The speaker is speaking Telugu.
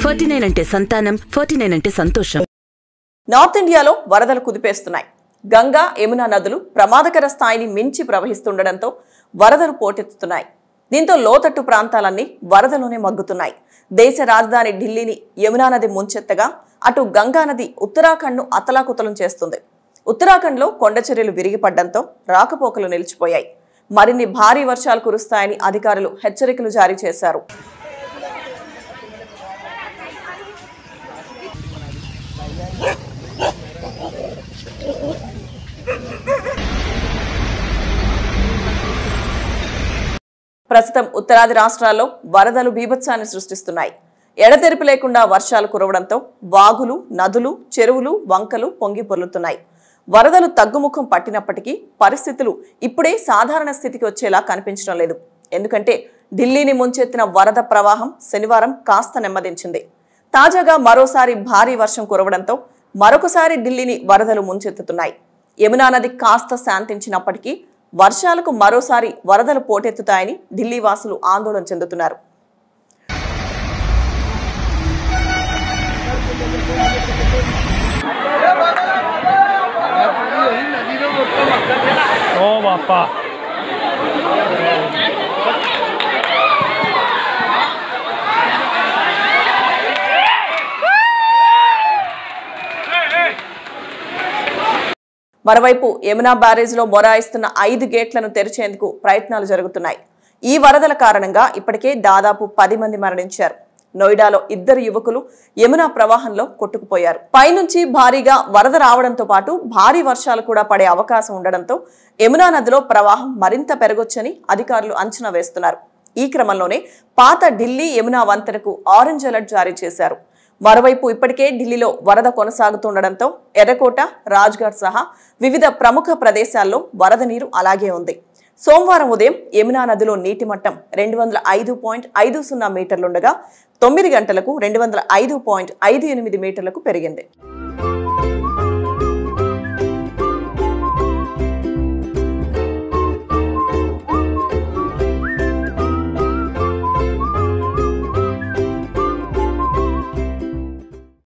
49 అంటే సంతానం, 49 అంటే సంతోషం. నార్త్ ఇండియాలో వరదలు కుదిపేస్తున్నాయి. గంగా, యమునా నదులు ప్రమాదకర స్థాయిని మించి ప్రవహిస్తుండటంతో వరదలు పోటెత్తుతున్నాయి. దీంతో లోతట్టు ప్రాంతాలన్నీ వరదలోనే మగ్గుతున్నాయి. దేశ రాజధాని ఢిల్లీని యమునా నది ముంచెత్తగా అటు గంగా నది ఉత్తరాఖండ్ను అతలాకుతలం చేస్తుంది. ఉత్తరాఖండ్లో కొండచర్యలు విరిగిపడ్డంతో రాకపోకలు నిలిచిపోయాయి. మరిన్ని భారీ వర్షాలు కురుస్తాయని అధికారులు హెచ్చరికలు జారీ చేశారు. ప్రస్తుతం ఉత్తరాది రాష్ట్రాల్లో వరదలు బీభత్సాన్ని సృష్టిస్తున్నాయి. ఎడతెరిపి లేకుండా వర్షాలు కురవడంతో వాగులు, నదులు, చెరువులు, వంకలు పొంగి పొర్లుతున్నాయి. వరదలు తగ్గుముఖం పట్టినప్పటికీ పరిస్థితులు ఇప్పుడే సాధారణ స్థితికి వచ్చేలా కనిపించడం లేదు. ఎందుకంటే ఢిల్లీని ముంచెత్తిన వరద ప్రవాహం శనివారం కాస్త నెమ్మదించింది. తాజాగా మరోసారి భారీ వర్షం కురవడంతో మరొకసారి ఢిల్లీని వరదలు ముంచెత్తుతున్నాయి. యమునా నది కాస్త శాంతించినప్పటికీ వర్షాలకు మరోసారి వరదలు పోటెత్తుతాయని ఢిల్లీ వాసులు ఆందోళన చెందుతున్నారు. మరోవైపు యమునా బ్యారేజ్లో మొరాయిస్తున్న 5 గేట్లను తెరిచేందుకు ప్రయత్నాలు జరుగుతున్నాయి. ఈ వరదల కారణంగా ఇప్పటికే దాదాపు 10 మంది మరణించారు. నోయిడాలో 2 యువకులు యమునా ప్రవాహంలో కొట్టుకుపోయారు. పైనుంచి భారీగా వరద రావడంతో పాటు భారీ వర్షాలు కూడా పడే అవకాశం ఉండడంతో యమునా నదిలో ప్రవాహం మరింత పెరగొచ్చని అధికారులు అంచనా వేస్తున్నారు. ఈ క్రమంలోనే పాత ఢిల్లీ యమునా వంతెనకు ఆరెంజ్ అలర్ట్ జారీ చేశారు. మరోవైపు ఇప్పటికే ఢిల్లీలో వరద కొనసాగుతుండటంతో ఎర్రకోట, రాజ్ఘాట్ సహా వివిధ ప్రముఖ ప్రదేశాల్లో వరద నీరు అలాగే ఉంది. సోమవారం ఉదయం యమునా నదిలో నీటి మట్టం 205.50 మీటర్లుండగా 9 గంటలకు 205.58 మీటర్లకు పెరిగింది.